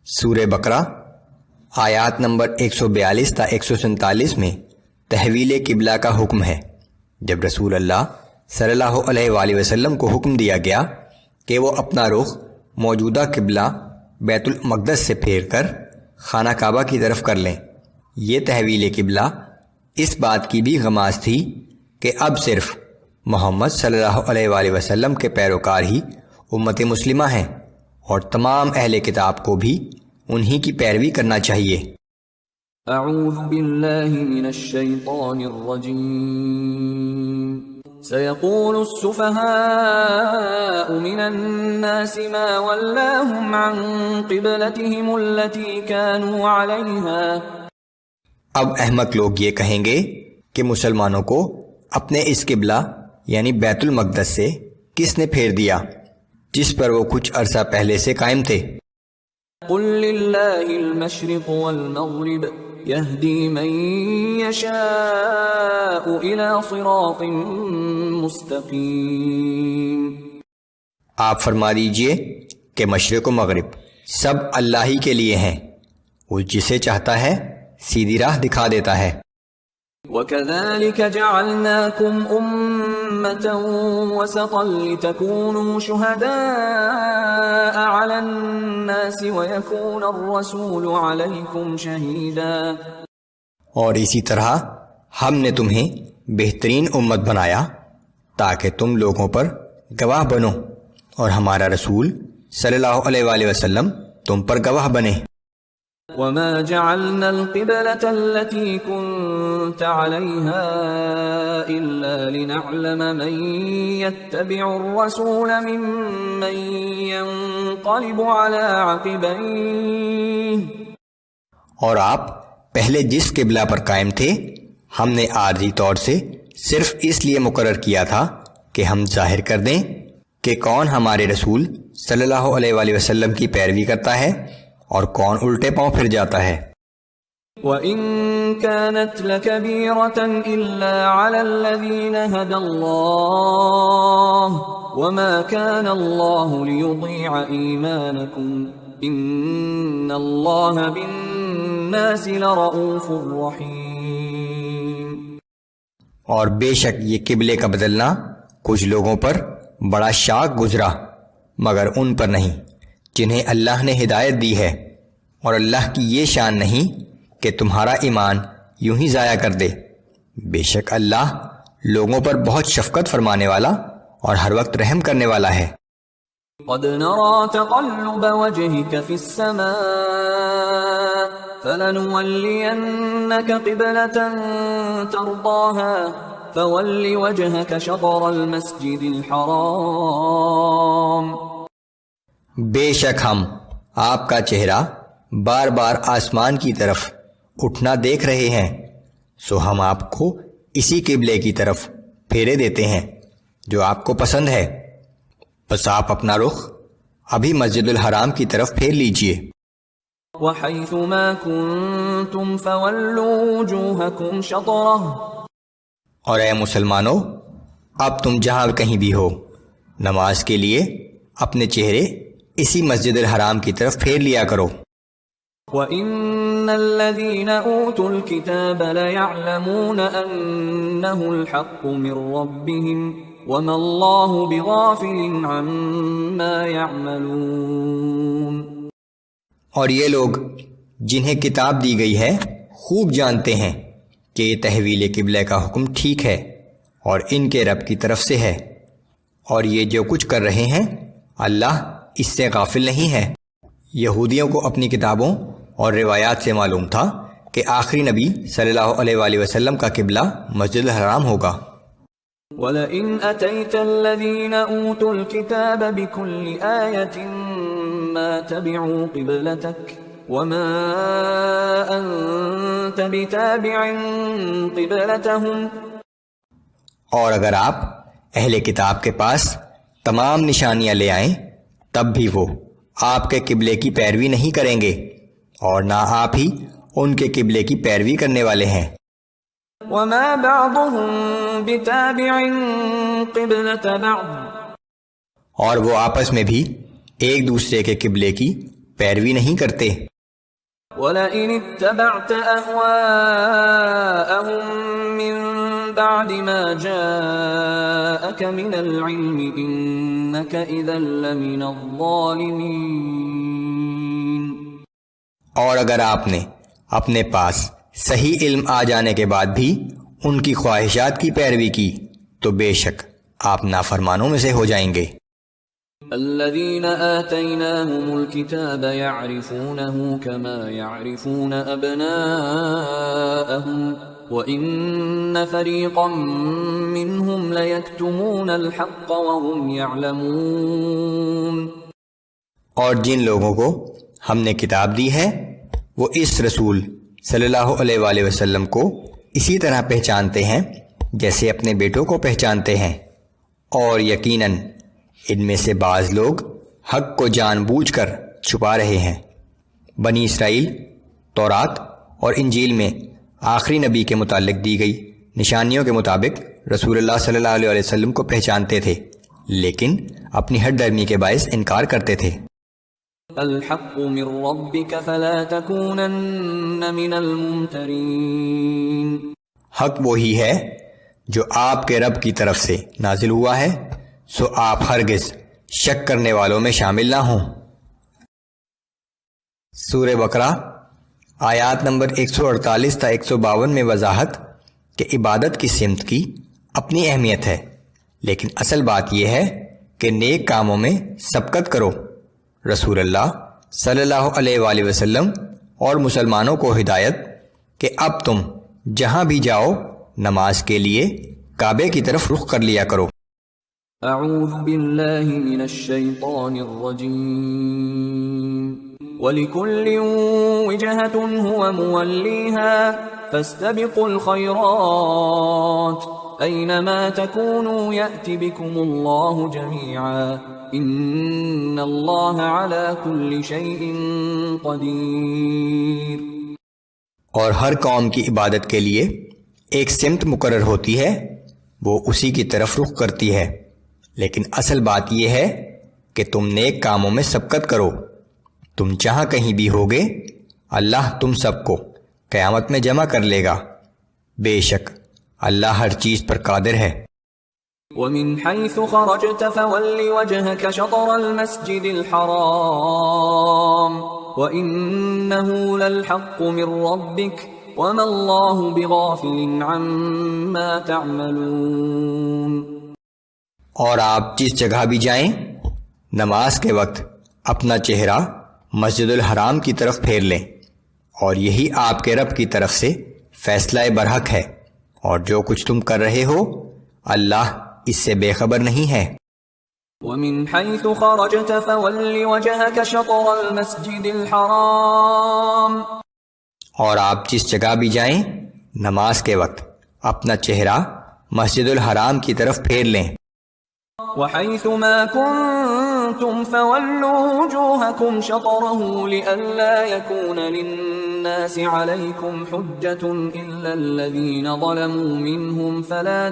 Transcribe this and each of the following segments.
سورہ بقرہ آیات نمبر 142 تا 147 میں تحویل قبلہ کا حکم ہے۔ جب رسول اللہ صلی اللہ علیہ وآلہ وسلم کو حکم دیا گیا کہ وہ اپنا رخ موجودہ قبلہ بیت المقدس سے پھیر کر خانہ کعبہ کی طرف کر لیں، یہ تحویل قبلہ اس بات کی بھی غماز تھی کہ اب صرف محمد صلی اللہ علیہ وآلہ وسلم کے پیروکار ہی امت مسلمہ ہیں اور تمام اہل کتاب کو بھی انہی کی پیروی کرنا چاہیے۔ اعوذ باللہ من الشیطان الرجیم سيقول السفهاء من الناس ما ولاهم عن قبلتهم التي كانوا عليها۔ اب احمق لوگ یہ کہیں گے کہ مسلمانوں کو اپنے اس قبلہ یعنی بیت المقدس سے کس نے پھیر دیا جس پر وہ کچھ عرصہ پہلے سے قائم تھے۔ قل للہ المشرق والمغرب يهدي من يشاء إلى صراط مستقيم۔ آپ فرما دیجئے کہ مشرق و مغرب سب اللہ ہی کے لیے ہیں، وہ جسے چاہتا ہے سیدھی راہ دکھا دیتا ہے۔ وَكَذَلِكَ جَعَلْنَاكُمْ أُمَّةً وَسَطًا لِتَكُونُوا شُهَدَاءَ عَلَى النَّاسِ وَيَكُونَ الرَّسُولُ عَلَيْكُمْ شَهِيدًا۔ اور اسی طرح ہم نے تمہیں بہترین امت بنایا تاکہ تم لوگوں پر گواہ بنو اور ہمارا رسول صلی اللہ علیہ وآلہ وسلم تم پر گواہ بنے۔ وَمَا جَعَلْنَا الْقِبْلَةَ الَّتِي كُنْتَ عَلَيْهَا إِلَّا لِنَعْلَمَ مَنْ يَتَّبِعُ الرَّسُولَ مِمَّنْ يَنْقَلِبُ عَلَى عَقِبَيْهِ۔ اور آپ پہلے جس قبلہ پر قائم تھے ہم نے عارضی طور سے صرف اس لیے مقرر کیا تھا کہ ہم ظاہر کر دیں کہ کون ہمارے رسول صلی اللہ علیہ وآلہ وسلم کی پیروی کرتا ہے اور کون الٹے پاؤں پھر جاتا ہے۔ وَإِن كَانَتْ لَكَبِيرَةً إِلَّا عَلَى الَّذِينَ هَدَى اللَّهُ وَمَا كَانَ اللَّهُ لِيُضِيعَ إِيمَانَكُمْ إِنَّ اللَّهَ بِالنَّاسِ لَرَءُوفٌ رَحِيمٌ۔ اور بے شک یہ قبلے کا بدلنا کچھ لوگوں پر بڑا شاق گزرا مگر ان پر نہیں جنہیں اللہ نے ہدایت دی ہے، اور اللہ کی یہ شان نہیں کہ تمہارا ایمان یوں ہی ضائع کر دے، بے شک اللہ لوگوں پر بہت شفقت فرمانے والا اور ہر وقت رحم کرنے والا ہے۔ قد نرى تقلب وجهك في السماء فلنولينك قبلة ترضاها فول وجهك شطر المسجد الحرام۔ بے شک ہم آپ کا چہرہ بار بار آسمان کی طرف اٹھنا دیکھ رہے ہیں، سو ہم آپ کو اسی قبلے کی طرف پھیرے دیتے ہیں جو آپ کو پسند ہے، بس آپ اپنا رخ ابھی مسجد الحرام کی طرف پھیر لیجئے۔ وَحَيْثُ مَا كُنْتُمْ فَوَلُّوا وُجُوهَكُمْ شَطْرَهُ۔ اور اے مسلمانوں اب تم جہاں کہیں بھی ہو نماز کے لیے اپنے چہرے اسی مسجد الحرام کی طرف پھیر لیا کرو۔ وَإِنَّ الَّذِينَ أُوتُوا الْكِتَابَ لَيَعْلَمُونَ أَنَّهُ الْحَقُّ مِنْ رَبِّهِمْ وَمَا اللَّهُ بِغَافِلٍ عَمَّا يَعْمَلُونَ۔ اور یہ لوگ جنہیں کتاب دی گئی ہے خوب جانتے ہیں کہ یہ تحویل قبلہ کا حکم ٹھیک ہے اور ان کے رب کی طرف سے ہے، اور یہ جو کچھ کر رہے ہیں اللہ اس سے غافل نہیں ہے۔ یہودیوں کو اپنی کتابوں اور روایات سے معلوم تھا کہ آخری نبی صلی اللہ علیہ وآلہ وسلم کا قبلہ مسجد الحرام ہوگا۔ وَلَئِنْ أَتَيْتَ الَّذِينَ أُوتُوا الْكِتَابَ بِكُلِّ آيَةٍ مَا تَبِعُوا قِبْلَتَكَ وَمَا أَنْتَ بِتَابِعٍ قِبْلَتَهُمْ۔ اور اگر آپ اہل کتاب کے پاس تمام نشانیاں لے آئیں تب بھی وہ آپ کے قبلے کی پیروی نہیں کریں گے اور نہ آپ ہی ان کے قبلے کی پیروی کرنے والے ہیں۔ وَمَا بَعْضُهُمْ بِتَابِعٍ قِبْلَةَ بَعْضٍ۔ اور وہ آپس میں بھی ایک دوسرے کے قبلے کی پیروی نہیں کرتے۔ وَلَئِنِ اتَّبَعْتَ أَهْوَاءَهُم مِّن بَعْدِ مَا جَاءَكَ مِنَ الْعِلْمِ إِنَّكَ إِذًا لَّمِنَ الظَّالِمِينَ۔ اور اگر آپ نے اپنے پاس صحیح علم آ جانے کے بعد بھی ان کی خواہشات کی پیروی کی تو بے شک آپ نافرمانوں میں سے ہو جائیں گے۔ الذين آتيناهم الكتاب يعرفونه كما يعرفون أبناءهم وإن فريقا منهم ليكتمون الحق وهم يعلمون۔ اور جن لوگوں کو ہم نے کتاب دی ہے وہ اس رسول صلی اللہ علیہ وآلہ وسلم کو اسی طرح پہچانتے ہیں جیسے اپنے بیٹوں کو پہچانتے ہیں، اور یقیناً ان میں سے بعض لوگ حق کو جان بوجھ کر چھپا رہے ہیں۔ بنی اسرائیل تورات اور انجیل میں آخری نبی کے متعلق دی گئی نشانیوں کے مطابق رسول اللہ صلی اللہ علیہ وسلم کو پہچانتے تھے، لیکن اپنی ہٹ درمی کے باعث انکار کرتے تھے۔ الحق من ربك فلا تكونن من الممترين۔ حق وہی ہے جو آپ کے رب کی طرف سے نازل ہوا ہے، سو آپ ہرگز شک کرنے والوں میں شامل نہ ہوں۔ سورہ بقرہ آیات نمبر 148 تا 152 میں وضاحت کہ عبادت کی سمت کی اپنی اہمیت ہے، لیکن اصل بات یہ ہے کہ نیک کاموں میں سبقت کرو۔ رسول اللہ صلی اللہ علیہ وآلہ وسلم اور مسلمانوں کو ہدایت کہ اب تم جہاں بھی جاؤ نماز کے لیے کعبے کی طرف رخ کر لیا کرو۔ اعوذ باللہ من الشیطان الرجیم وَلِكُلٍّ وِجْهَةٌ هُوَ مُوَلِّيهَا فَاسْتَبِقُوا الْخَيْرَاتِ أَيْنَمَا تَكُونُوا يَأْتِ بِكُمُ اللَّهُ جَمِيعًا إِنَّ اللَّهَ عَلَى كُلِّ شَيْءٍ قَدِيرٌ۔ اور ہر قوم کی عبادت کے لیے ایک سمت مقرر ہوتی ہے، وہ اسی کی طرف رخ کرتی ہے، لیکن اصل بات یہ ہے کہ تم نیک کاموں میں سبقت کرو۔ تم جہاں کہیں بھی ہوگے اللہ تم سب کو قیامت میں جمع کر لے گا، بے شک اللہ ہر چیز پر قادر ہے۔ وَمِنْ حَيْثُ خَرَجْتَ فَوَلِّ وَجْهَكَ شَطْرَ الْمَسْجِدِ الْحَرَامِ وَإِنَّهُ لَلْحَقُّ مِنْ رَبِّكَ وَمَا اللَّهُ بِغَافِلٍ عَمَّا تَعْمَلُونَ۔ اور آپ جس جگہ بھی جائیں نماز کے وقت اپنا چہرہ مسجد الحرام کی طرف پھیر لیں، اور یہی آپ کے رب کی طرف سے فیصلہ برحق ہے، اور جو کچھ تم کر رہے ہو اللہ اس سے بے خبر نہیں ہے۔ وَمِنْ حَيْثُ خَرَجْتَ فَوَلِّ وَجْهَكَ شَطْرَ الْمَسْجِدِ الْحَرَامِ۔ اور آپ جس جگہ بھی جائیں نماز کے وقت اپنا چہرہ مسجد الحرام کی طرف پھیر لیں۔ وَحَيْثُ مَا كُنْتُمْ فَوَلُّوا وُجُوهَكُمْ شَطْرَهُ لِئَلَّا يَكُونَ لِلنَّاسِ عَلَيْكُمْ حُجَّةٌ إِلَّا الَّذِينَ ظَلَمُوا مِنْهُمْ فَلَا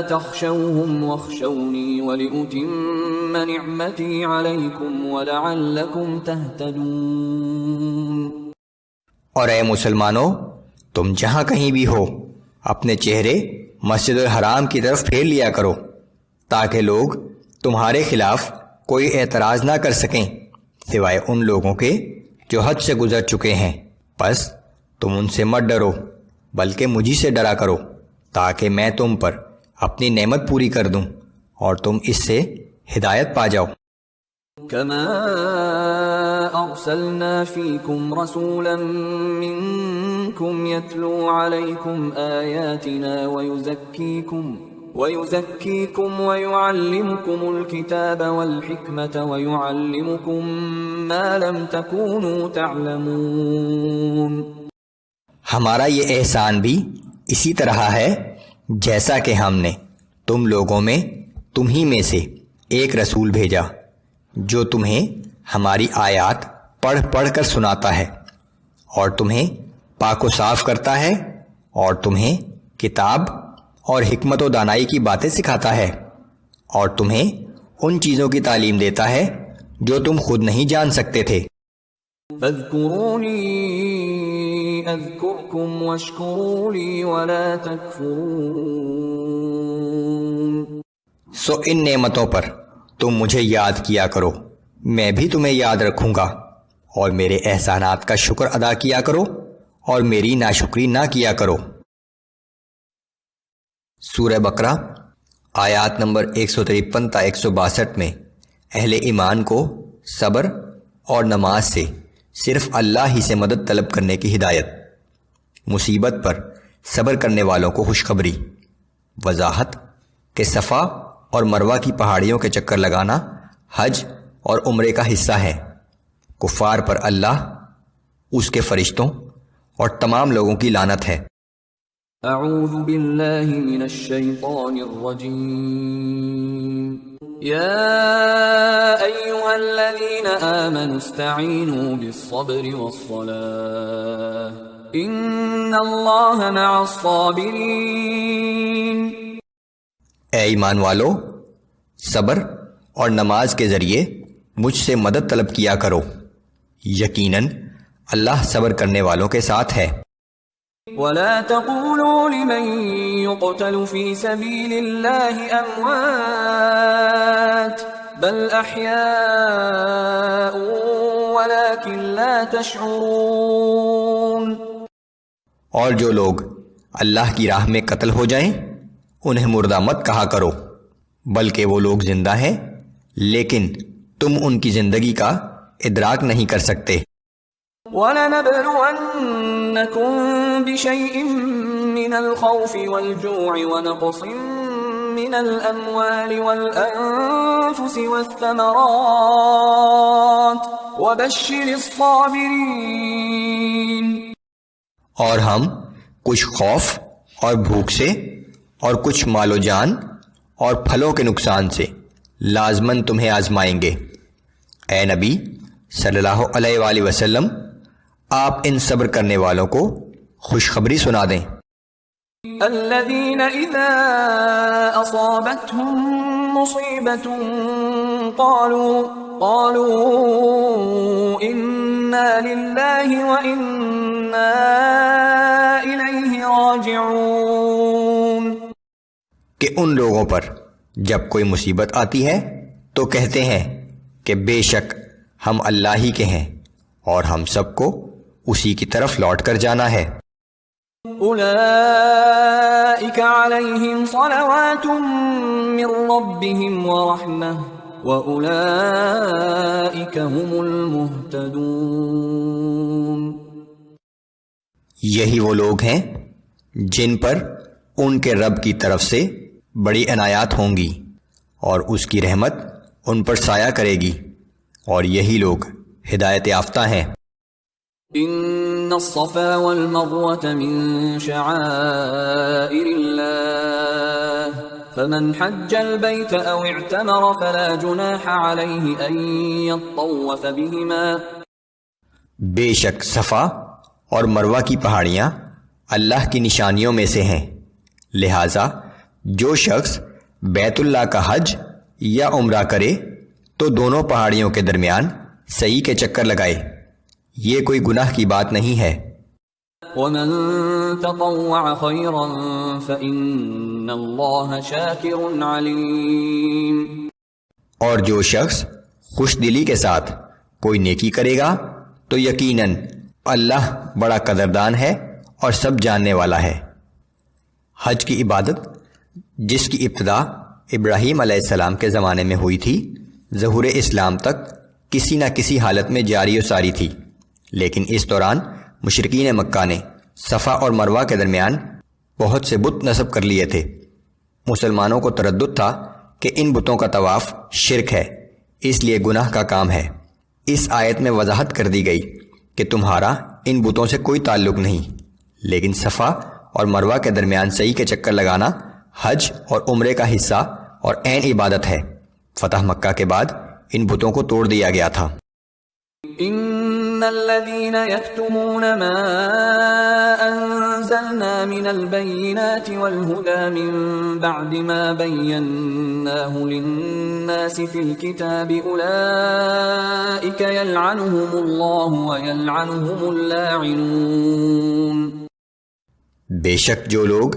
تَخْشَوْهُمْ وَاخْشَوْنِي وَلِأُتِمَّ نِعْمَتِي عَلَيْكُمْ وَلَعَلَّكُمْ تَهْتَدُونَ۔ اور اے مسلمانوں، تم جہاں کہیں بھی ہو اپنے چہرے مسجد الحرام کی طرف پھیر لیا کرو تاکہ لوگ تمہارے خلاف کوئی اعتراض نہ کر سکیں سوائے ان لوگوں کے جو حد سے گزر چکے ہیں۔ بس تم ان سے مت ڈرو بلکہ مجھی سے ڈرا کرو تاکہ میں تم پر اپنی نعمت پوری کر دوں اور تم اس سے ہدایت پا جاؤ۔ كما أرسلنا فيكم رسولا منكم يتلو عليكم آياتنا ويزكيكم ويعلمكم الكتاب والحكمة ويعلمكم ما لم تكونوا تعلمون۔ ہمارا یہ احسان بھی اسی طرح ہے جیسا کہ ہم نے تم لوگوں میں تمہیں میں سے ایک رسول بھیجا جو تمہیں ہماری آیات پڑھ پڑھ کر سناتا ہے اور تمہیں پاک و صاف کرتا ہے اور تمہیں کتاب اور حکمت و دانائی کی باتیں سکھاتا ہے اور تمہیں ان چیزوں کی تعلیم دیتا ہے جو تم خود نہیں جان سکتے تھے۔ فاذکرونی اذکرکم واشکروا لی ولا تکفرون۔ سو ان نعمتوں پر تم مجھے یاد کیا کرو، میں بھی تمہیں یاد رکھوں گا، اور میرے احسانات کا شکر ادا کیا کرو اور میری ناشکری نہ کیا کرو۔ سورہ بقرہ آیات نمبر 153 تا 162 میں اہل ایمان کو صبر اور نماز سے صرف اللہ ہی سے مدد طلب کرنے کی ہدایت، مصیبت پر صبر کرنے والوں کو خوشخبری، وضاحت کہ صفا اور مروہ کی پہاڑیوں کے چکر لگانا حج اور عمرے کا حصہ ہے، کفار پر اللہ، اس کے فرشتوں اور تمام لوگوں کی لعنت ہے۔ اعوذ باللہ من الشیطان الرجیم۔ یا ایہا الذین آمنوا استعینوا بالصبر والصلاة ان اللہ مع الصابرین۔ اے ایمان والو، صبر اور نماز کے ذریعے مجھ سے مدد طلب کیا کرو، یقیناً اللہ صبر کرنے والوں کے ساتھ ہے۔ ولا تقولوا لمن يقتل في سبيل الله اموات بل احياء ولكن لا تشعرون۔ اور جو لوگ اللہ کی راہ میں قتل ہو جائیں انہیں مردہ مت کہا کرو، بلکہ وہ لوگ زندہ ہیں لیکن تم ان کی زندگی کا ادراک نہیں کر سکتے۔ وَلَنَبْلُوَنَّكُمْ بِشَيْءٍ مِّنَ الْخَوْفِ وَالْجُوعِ وَنَقْصٍ مِّنَ الْأَمْوَالِ وَالْأَنفُسِ وَالثَّمَرَاتِ وَبَشِّرِ الصَّابِرِينَ۔ اور ہم کچھ خوف اور بھوک سے اور کچھ مال و جان اور پھلوں کے نقصان سے لازماً تمہیں آزمائیں گے۔ اے نبی صلی اللہ علیہ وآلہ وسلم، آپ ان صبر کرنے والوں کو خوشخبری سنا دیں۔ الذين إذا أصابتهم مصيبة قالوا إنا لله وإنا إليه راجعون۔ کہ ان لوگوں پر جب کوئی مصیبت آتی ہے تو کہتے ہیں کہ بے شک ہم اللہ ہی کے ہیں اور ہم سب کو اسی کی طرف لوٹ کر جانا ہے۔ اولئک علیہم صلوات من ربہم ورحمہ واولئک هم المہتدون۔ یہی وہ لوگ ہیں جن پر ان کے رب کی طرف سے بڑی عنایات ہوں گی اور اس کی رحمت ان پر سایہ کرے گی، اور یہی لوگ ہدایت یافتہ ہیں۔ ان الصفا والمروة من شعائر اللہ فمن حج البيت او اعتمر فلا جناح عليه ان يطوف بهما۔ بے شک صفا اور مروہ کی پہاڑیاں اللہ کی نشانیوں میں سے ہیں، لہٰذا جو شخص بیت اللہ کا حج یا عمرہ کرے تو دونوں پہاڑیوں کے درمیان سعی کے چکر لگائے، یہ کوئی گناہ کی بات نہیں ہے۔ ومن تطوع خيرا فإن الله شاكر عليم۔ اور جو شخص خوش دلی کے ساتھ کوئی نیکی کرے گا تو یقیناً اللہ بڑا قدردان ہے اور سب جاننے والا ہے۔ حج کی عبادت جس کی ابتدا ابراہیم علیہ السلام کے زمانے میں ہوئی تھی، ظہور اسلام تک کسی نہ کسی حالت میں جاری و ساری تھی، لیکن اس دوران مشرکین مکہ نے صفا اور مروہ کے درمیان بہت سے بت نصب کر لیے تھے۔ مسلمانوں کو تردد تھا کہ ان بتوں کا طواف شرک ہے، اس لیے گناہ کا کام ہے۔ اس آیت میں وضاحت کر دی گئی کہ تمہارا ان بتوں سے کوئی تعلق نہیں، لیکن صفا اور مروہ کے درمیان سعی کے چکر لگانا حج اور عمرے کا حصہ اور عین عبادت ہے۔ فتح مکہ کے بعد ان بتوں کو توڑ دیا گیا تھا۔ ان الذين يكتمون ما أنزلنا من البينات والهدى من بعد ما بيناه للناس في الكتاب أولئك يلعنهم الله ويلعنهم اللاعنون۔ بے شک جو لوگ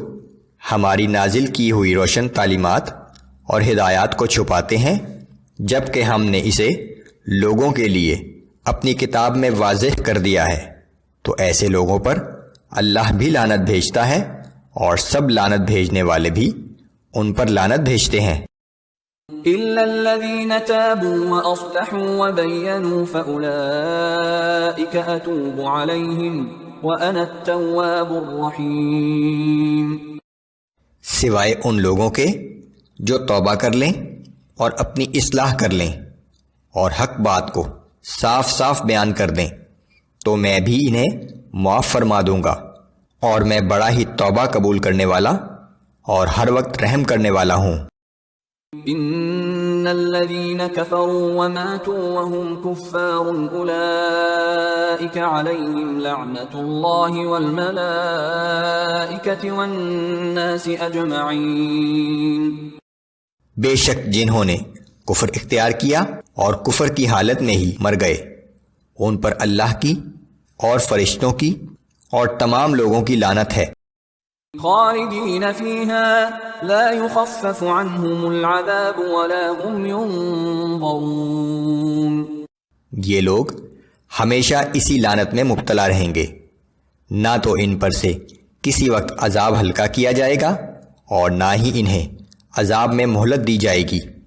ہماری نازل کی ہوئی روشن تعلیمات اور ہدایات کو چھپاتے ہیں جب کہ ہم نے اسے لوگوں کے لیے اپنی کتاب میں واضح کر دیا ہے، تو ایسے لوگوں پر اللہ بھی لعنت بھیجتا ہے اور سب لعنت بھیجنے والے بھی ان پر لعنت بھیجتے ہیں۔ إلا الذين تابوا وأصلحوا وبينوا فأولئك أتوب عليهم وأنا التواب الرحيم۔ سوائے ان لوگوں کے جو توبہ کر لیں اور اپنی اصلاح کر لیں اور حق بات کو صاف صاف بیان کر دیں تو میں بھی انہیں معاف فرما دوں گا، اور میں بڑا ہی توبہ قبول کرنے والا اور ہر وقت رحم کرنے والا ہوں۔ ان الذين كفروا وماتوا وهم كفار اولئك عليهم لعنة الله والملائكة والناس اجمعين۔ بے شک جنہوں نے کفر اختیار کیا اور کفر کی حالت میں ہی مر گئے، ان پر اللہ کی اور فرشتوں کی اور تمام لوگوں کی لعنت ہے۔ خالدین فیہا لا یخفف عنہم العذاب ولا هم ينظرون۔ یہ لوگ ہمیشہ اسی لعنت میں مبتلا رہیں گے، نہ تو ان پر سے کسی وقت عذاب ہلکا کیا جائے گا اور نہ ہی انہیں عذاب میں مہلت دی جائے گی۔